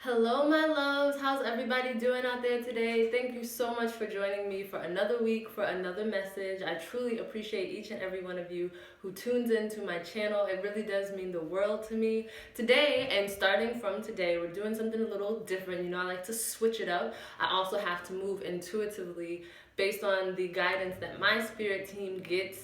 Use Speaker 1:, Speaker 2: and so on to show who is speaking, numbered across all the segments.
Speaker 1: Hello, my loves. How's everybody doing out there today? Thank you so much for joining me for another week, for another message. I truly appreciate each and every one of you who tunes into my channel. It really does mean the world to me. Today, and starting from today, we're doing something a little different. You know, I like to switch it up. I also have to move intuitively based on the guidance that my spirit team gives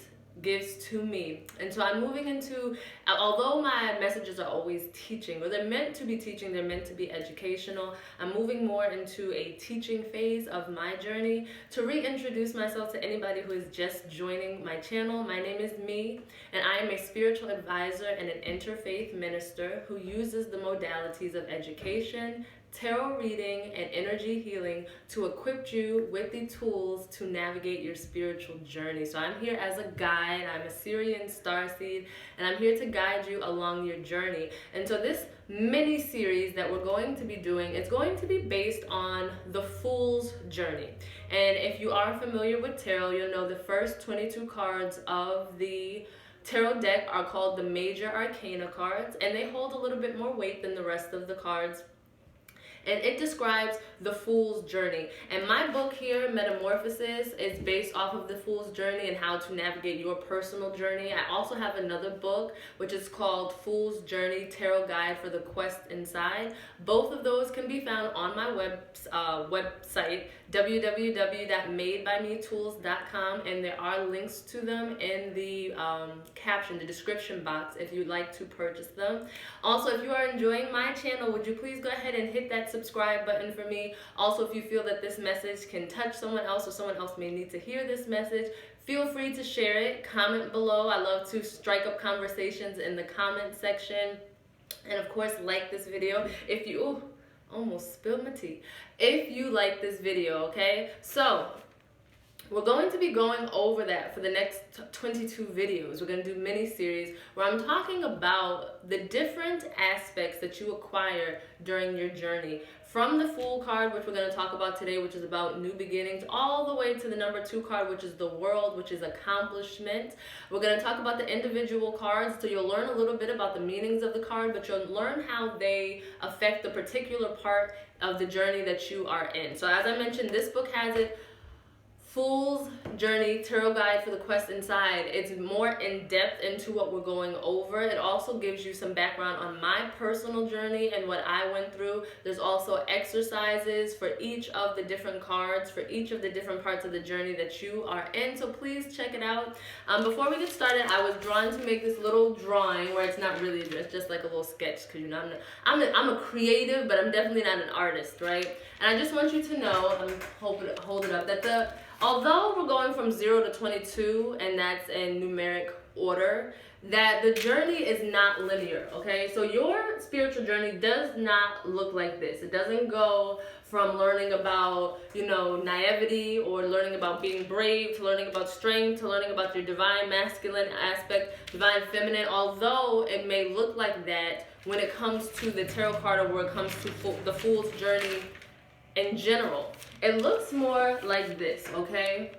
Speaker 1: to me. And so I'm moving into, although my messages are always teaching, or they're meant to be teaching, they're meant to be educational, I'm moving more into a teaching phase of my journey. To reintroduce myself to anybody who is just joining my channel, my name is Me, and I am a spiritual advisor and an interfaith minister who uses the modalities of education, tarot reading, and energy healing to equip you with the tools to navigate your spiritual journey. So I'm here as a guide. I'm a Syrian starseed, and I'm here to guide you along your journey. And so this mini series that we're going to be doing is going to be based on the Fool's Journey. And if you are familiar with tarot, you'll know the first 22 cards of the tarot deck are called the major arcana cards, and they hold a little bit more weight than the rest of the cards. And it describes the Fool's Journey. And my book here, Metamorphosis, is based off of the Fool's Journey and how to navigate your personal journey. I also have another book, which is called Fool's Journey, Tarot Guide for the Quest Inside. Both of those can be found on my website, www.madebymetools.com, and there are links to them in the caption, the description box, if you'd like to purchase them. Also, if you are enjoying my channel, would you please go ahead and hit that subscribe button for me. Also, if you feel that this message can touch someone else or someone else may need to hear this message, feel free to share it. Comment below. I love to strike up conversations in the comment section. And of course, like this video if you... Ooh, almost spilled my tea. If you like this video, okay? So we're going to be going over that for the next 22 videos. We're going to do mini series where I'm talking about the different aspects that you acquire during your journey. From the Fool card, which we're going to talk about today, which is about new beginnings, all the way to the number 2 card, which is the World, which is accomplishment. We're going to talk about the individual cards, so you'll learn a little bit about the meanings of the card, but you'll learn how they affect the particular part of the journey that you are in. So as I mentioned, this book has it, Fool's Journey, Tarot Guide for the Quest Inside. It's more in depth into what we're going over. It also gives you some background on my personal journey and what I went through. There's also exercises for each of the different cards, for each of the different parts of the journey that you are in. So please check it out. Before we get started, I was drawn to make this little drawing where it's not really, it's just like a little sketch, because you know I'm a creative, but I'm definitely not an artist, right? And I just want you to know, hold it up, that although we're going from 0 to 22, and that's in numeric order, that the journey is not linear, okay? So your spiritual journey does not look like this. It doesn't go from learning about, you know, naivety, or learning about being brave, to learning about strength, to learning about your divine masculine aspect, divine feminine, although it may look like that when it comes to the tarot card, or when it comes to the Fool's Journey in general. It looks more like this, okay?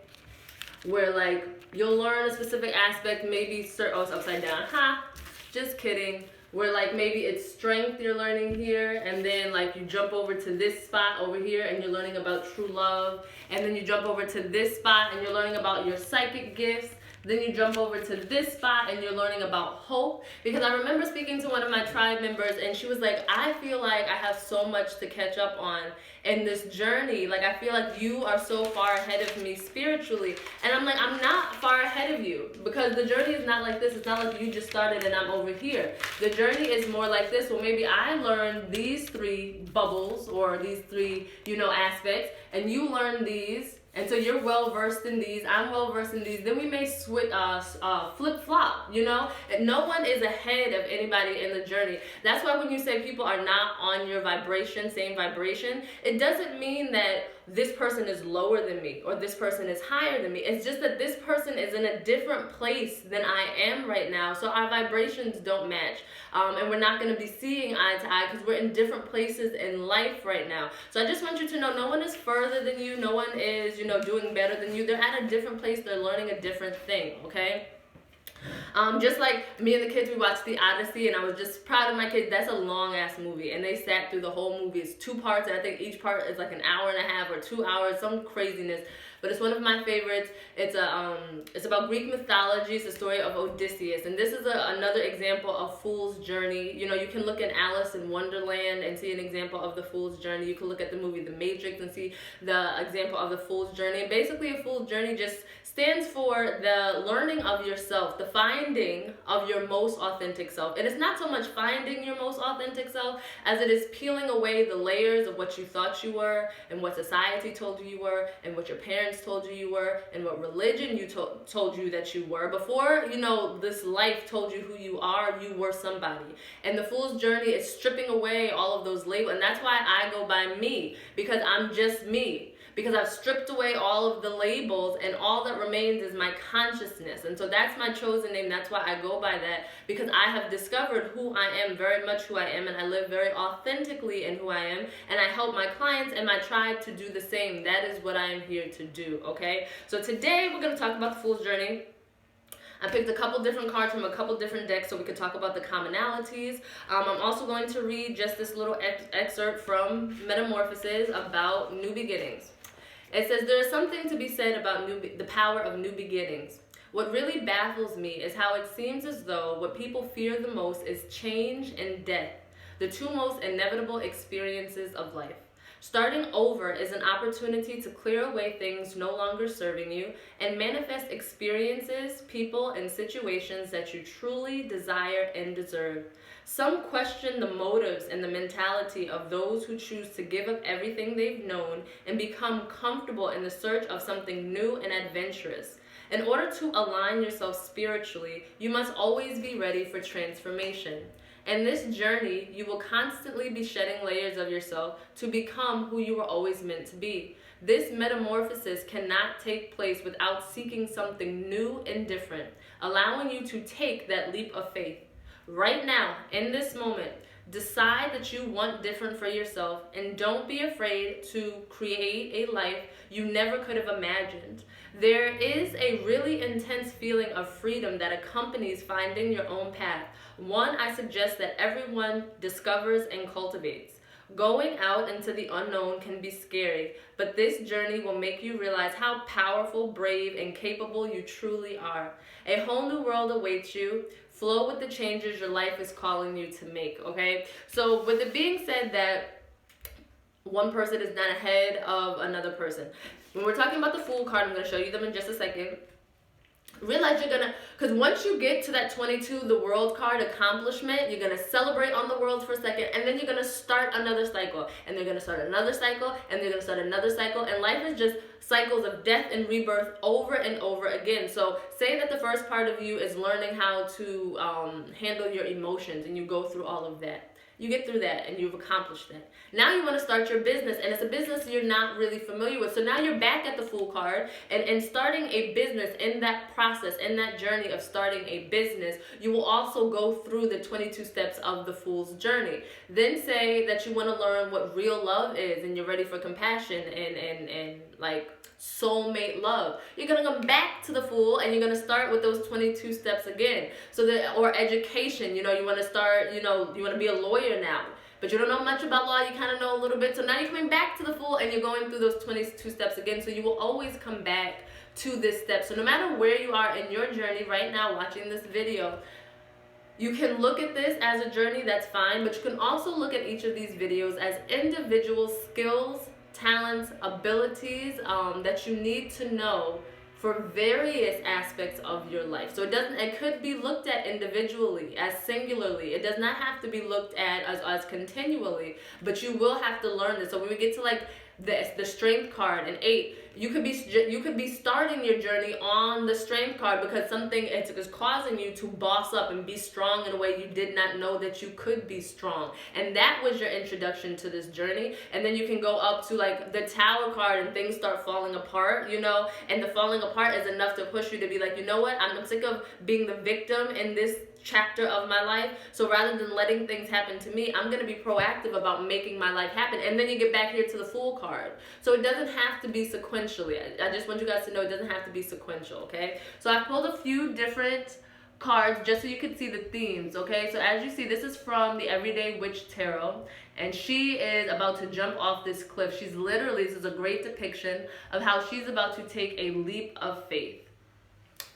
Speaker 1: Where like you'll learn a specific aspect, maybe oh, it's upside down. Ha! Just kidding. Where like maybe it's strength you're learning here, and then like you jump over to this spot over here and you're learning about true love, and then you jump over to this spot and you're learning about your psychic gifts. Then you jump over to this spot and you're learning about hope. Because I remember speaking to one of my tribe members, and she was like, I feel like I have so much to catch up on in this journey. Like, I feel like you are so far ahead of me spiritually. And I'm like, I'm not far ahead of you, because the journey is not like this. It's not like you just started and I'm over here. The journey is more like this. Well, maybe I learned these 3 bubbles, or these 3, you know, aspects, and you learned these. And so you're well versed in these, I'm well versed in these. Then we may switch, flip-flop, you know? And no one is ahead of anybody in the journey. That's why when you say people are not on your vibration, same vibration, it doesn't mean that this person is lower than me or this person is higher than me. It's just that this person is in a different place than I am right now. So our vibrations don't match. And we're not going to be seeing eye to eye because we're in different places in life right now. So I just want you to know, no one is further than you. No one is, you know, doing better than you. They're at a different place. They're learning a different thing, okay? Just like me and the kids, we watched The Odyssey, and I was just proud of my kids. That's a long ass movie, and they sat through the whole movie. It's 2 parts, and I think each part is like an hour and a half or 2 hours, some craziness. But it's one of my favorites. It's about Greek mythology. It's the story of Odysseus, and this is another example of Fool's Journey. You know, you can look at Alice in Wonderland and see an example of the Fool's Journey. You can look at the movie The Matrix and see the example of the Fool's Journey. And basically, a Fool's Journey just stands for the learning of yourself, the finding of your most authentic self. And it's not so much finding your most authentic self as it is peeling away the layers of what you thought you were, and what society told you were, and what your parents told you were, and what religion told you that you were. Before, you know, this life told you who you are, you were somebody. And the Fool's Journey is stripping away all of those labels. And that's why I go by me, because I'm just me. Because I've stripped away all of the labels, and all that remains is my consciousness. And so that's my chosen name. That's why I go by that, because I have discovered who I am, very much who I am, and I live very authentically in who I am, and I help my clients and my tribe to do the same. That is what I am here to do, okay? So today we're going to talk about the Fool's Journey. I picked a couple different cards from a couple different decks so we could talk about the commonalities. I'm also going to read just this little excerpt from Metamorphosis about new beginnings. It says, there is something to be said about the power of new beginnings. What really baffles me is how it seems as though what people fear the most is change and death, the two most inevitable experiences of life. Starting over is an opportunity to clear away things no longer serving you and manifest experiences, people, and situations that you truly desire and deserve. Some question the motives and the mentality of those who choose to give up everything they've known and become comfortable in the search of something new and adventurous. In order to align yourself spiritually, you must always be ready for transformation. In this journey, you will constantly be shedding layers of yourself to become who you were always meant to be. This metamorphosis cannot take place without seeking something new and different, allowing you to take that leap of faith. Right now, in this moment, decide that you want different for yourself, and don't be afraid to create a life you never could have imagined. There is a really intense feeling of freedom that accompanies finding your own path, one I suggest that everyone discovers and cultivates. Going out into the unknown can be scary, but this journey will make you realize how powerful, brave, and capable you truly are. A whole new world awaits you. Flow with the changes your life is calling you to make, okay? So with it being said that one person is not ahead of another person, when we're talking about the Fool card, I'm going to show you them in just a second. Realize you're gonna, because once you get to that 22, the world card, accomplishment, you're gonna celebrate on the world for a second, and then you're gonna start another cycle, and they're gonna start another cycle, and they're gonna start another cycle, and life is just cycles of death and rebirth over and over again. So say that the first part of you is learning how to handle your emotions, and you go through all of that. You get through that and you've accomplished that. Now you want to start your business, and it's a business you're not really familiar with. So now you're back at the Fool card, and starting a business, in that process, in that journey of starting a business, you will also go through the 22 steps of the Fool's Journey. Then say that you want to learn what real love is, and you're ready for compassion and like soulmate love. You're gonna come back to the Fool, and you're gonna start with those 22 steps again. So that, or education, you know, you want to start, you know, you want to be a lawyer now, but you don't know much about law, you kind of know a little bit. So now you're coming back to the Fool, and you're going through those 22 steps again. So you will always come back to this step. So no matter where you are in your journey right now watching this video, you can look at this as a journey, that's fine, but you can also look at each of these videos as individual skills, talents, abilities that you need to know for various aspects of your life. So it could be looked at individually, as singularly. It does not have to be looked at as continually, but you will have to learn this. So when we get to like the strength card and 8, you could be starting your journey on the strength card because something is causing you to boss up and be strong in a way you did not know that you could be strong, and that was your introduction to this journey. And then you can go up to like the Tower card and things start falling apart, you know, and the falling apart is enough to push you to be like, you know what, I'm sick of being the victim in this chapter of my life. So rather than letting things happen to me, I'm going to be proactive about making my life happen. And then you get back here to the Fool card. So it doesn't have to be sequentially. I just want you guys to know it doesn't have to be sequential, okay? So I pulled a few different cards just so you can see the themes, okay? So as you see, this is from the Everyday Witch Tarot, and she is about to jump off this cliff. She's literally, this is a great depiction of how she's about to take a leap of faith.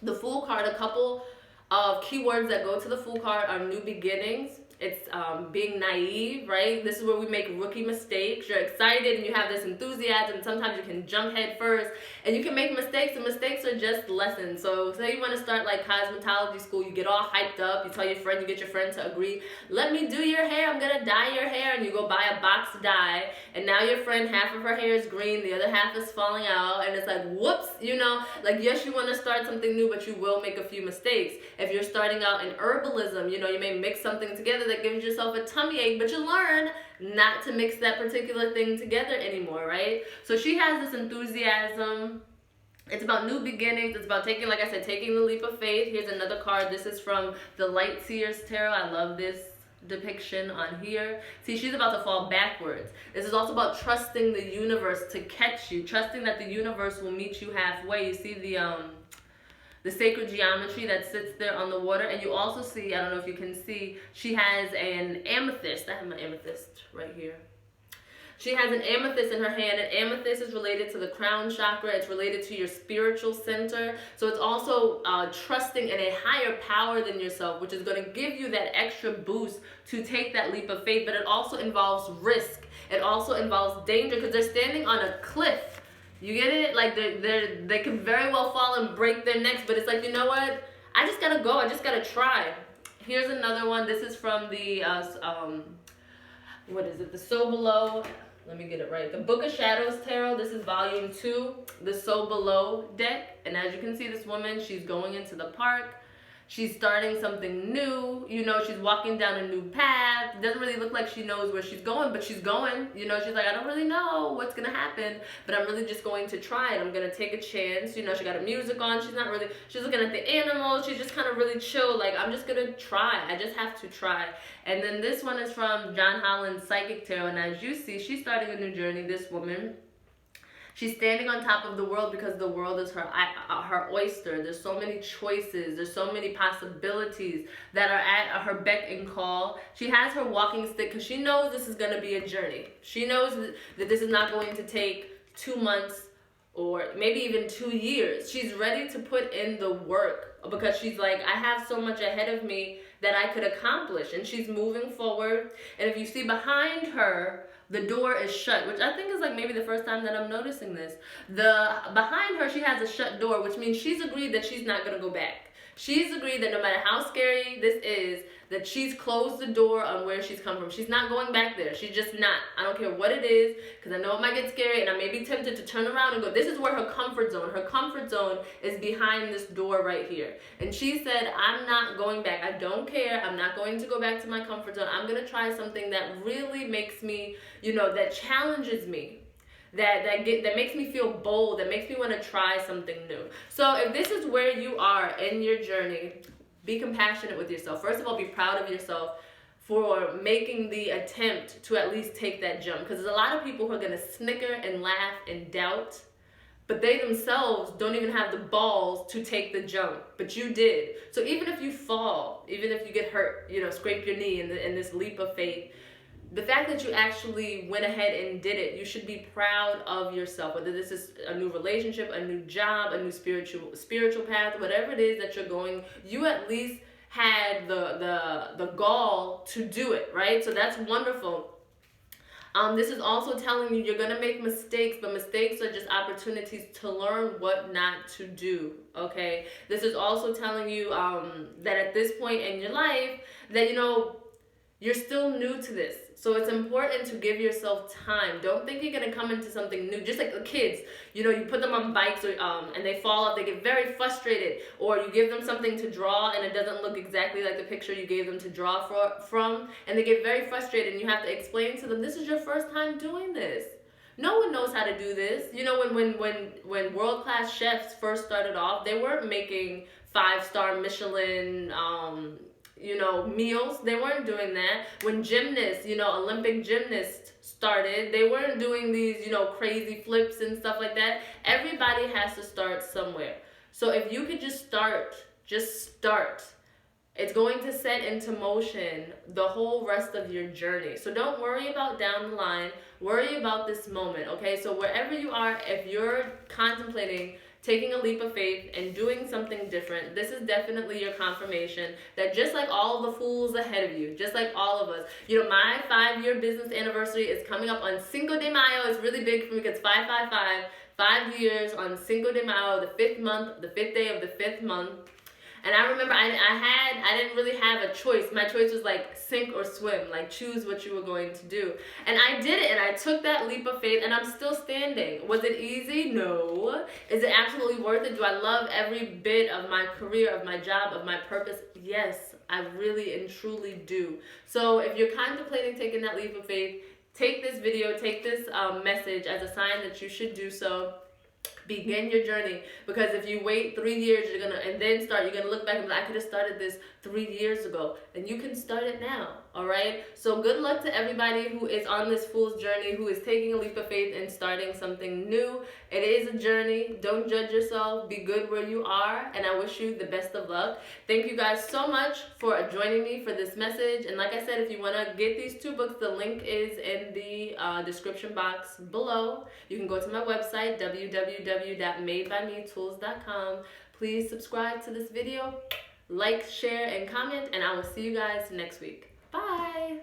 Speaker 1: The Fool card, a couple of keywords that go to the Fool card are new beginnings. It's being naive, right? This is where we make rookie mistakes. You're excited and you have this enthusiasm. Sometimes you can jump head first and you can make mistakes, and mistakes are just lessons. So say you want to start like cosmetology school, you get all hyped up, you tell your friend, you get your friend to agree, let me do your hair, I'm gonna dye your hair, and you go buy a box dye, and now your friend, half of her hair is green, the other half is falling out, and it's like, whoops, you know, like yes, you want to start something new, but you will make a few mistakes. If you're starting out in herbalism, you know, you may mix something together that gives yourself a tummy ache, but you learn not to mix that particular thing together anymore, right? So she has this enthusiasm. It's about new beginnings. It's about taking, like I said, taking the leap of faith. Here's another card. This is from the Light Seers Tarot. I love this depiction on here. See, she's about to fall backwards. This is also about trusting the universe to catch you, trusting that the universe will meet you halfway. You see the sacred geometry that sits there on the water, and you also see, I don't know if you can see, she has an amethyst. I have my amethyst right here. She has an amethyst in her hand, and amethyst is related to the crown chakra. It's related to your spiritual center. So it's also trusting in a higher power than yourself, which is going to give you that extra boost to take that leap of faith. But it also involves risk. It also involves danger, because they're standing on a cliff. You get it? Like they can very well fall and break their necks, but it's like, you know what? I just gotta go. I just gotta try. Here's another one. This is from the what is it? The So Below. Let me get it right. The Book of Shadows Tarot. This is volume 2, the So Below deck. And as you can see, this woman, she's going into the park. She's starting something new, you know, she's walking down a new path. It doesn't really look like she knows where she's going, but she's going. You know, she's like, I don't really know what's going to happen, but I'm really just going to try it. I'm going to take a chance. You know, she got her music on. She's not really, she's looking at the animals. She's just kind of really chill. Like, I'm just going to try. I just have to try. And then this one is from John Holland's Psychic Tarot. And as you see, she's starting a new journey, this woman. She's standing on top of the world because the world is her oyster. There's so many choices. There's so many possibilities that are at her beck and call. She has her walking stick because she knows this is going to be a journey. She knows that this is not going to take 2 months or maybe even 2 years. She's ready to put in the work because she's like, I have so much ahead of me that I could accomplish. And she's moving forward. And if you see behind her, the door is shut, which I think is like maybe the first time that I'm noticing this. Behind her, she has a shut door, which means she's agreed that she's not going to go back. She's agreed that no matter how scary this is, that she's closed the door on where she's come from. She's not going back there. She's just not. I don't care what it is, because I know it might get scary, and I may be tempted to turn around and go. This is where her comfort zone. Her comfort zone is behind this door right here. And she said, I'm not going back. I don't care. I'm not going to go back to my comfort zone. I'm going to try something that really makes me, you know, that challenges me. That makes me feel bold, that makes me want to try something new. So if this is where you are in your journey, be compassionate with yourself. First of all, be proud of yourself for making the attempt to at least take that jump. Because there's a lot of people who are going to snicker and laugh and doubt, but they themselves don't even have the balls to take the jump. But you did. So even if you fall, even if you get hurt, you know, scrape your knee in this leap of faith, the fact that you actually went ahead and did it, you should be proud of yourself. Whether this is a new relationship, a new job, a new spiritual path, whatever it is that you're going, you at least had the gall to do it, right? So that's wonderful. This is also telling you you're going to make mistakes, but mistakes are just opportunities to learn what not to do, okay? This is also telling you that at this point in your life, that, you know, you're still new to this. So it's important to give yourself time. Don't think you're going to come into something new. Just like the kids, you know, you put them on bikes or, and they fall off, they get very frustrated. Or you give them something to draw and it doesn't look exactly like the picture you gave them to draw from. And they get very frustrated and you have to explain to them, this is your first time doing this. No one knows how to do this. You know, when world-class chefs first started off, they weren't making 5-star Michelin you know, meals. They weren't doing that. When gymnasts, you know, Olympic gymnasts started, they weren't doing these, you know, crazy flips and stuff like that. Everybody has to start somewhere. So if you could just start. it's going to set into motion the whole rest of your journey. So don't worry about down the line, worry about this moment, okay? So wherever you are, if you're contemplating taking a leap of faith and doing something different, this is definitely your confirmation that just like all the fools ahead of you, just like all of us, you know, my 5-year business anniversary is coming up on Cinco de Mayo. It's really big for me because 555, 5 years on Cinco de Mayo, the 5th month, the 5th day of the 5th month. And I remember I didn't really have a choice. My choice was like sink or swim, like choose what you were going to do. And I did it, and I took that leap of faith, and I'm still standing. Was it easy? No. Is it absolutely worth it? Do I love every bit of my career, of my job, of my purpose? Yes, I really and truly do. So if you're contemplating taking that leap of faith, take this video, take this message as a sign that you should do so. Begin your journey, because if you wait 3 years, you're gonna look back and be like, I could have started this 3 years ago, and you can start it now. All right, so good luck to everybody who is on this fool's journey, who is taking a leap of faith and starting something new. It is a journey. Don't judge yourself. Be good where you are, and I wish you the best of luck. Thank you guys so much for joining me for this message. And like I said, if you want to get these 2 books, the link is in the description box below. You can go to my website, www.madebymetools.com. Please subscribe to this video, like, share, and comment, and I will see you guys next week. Bye!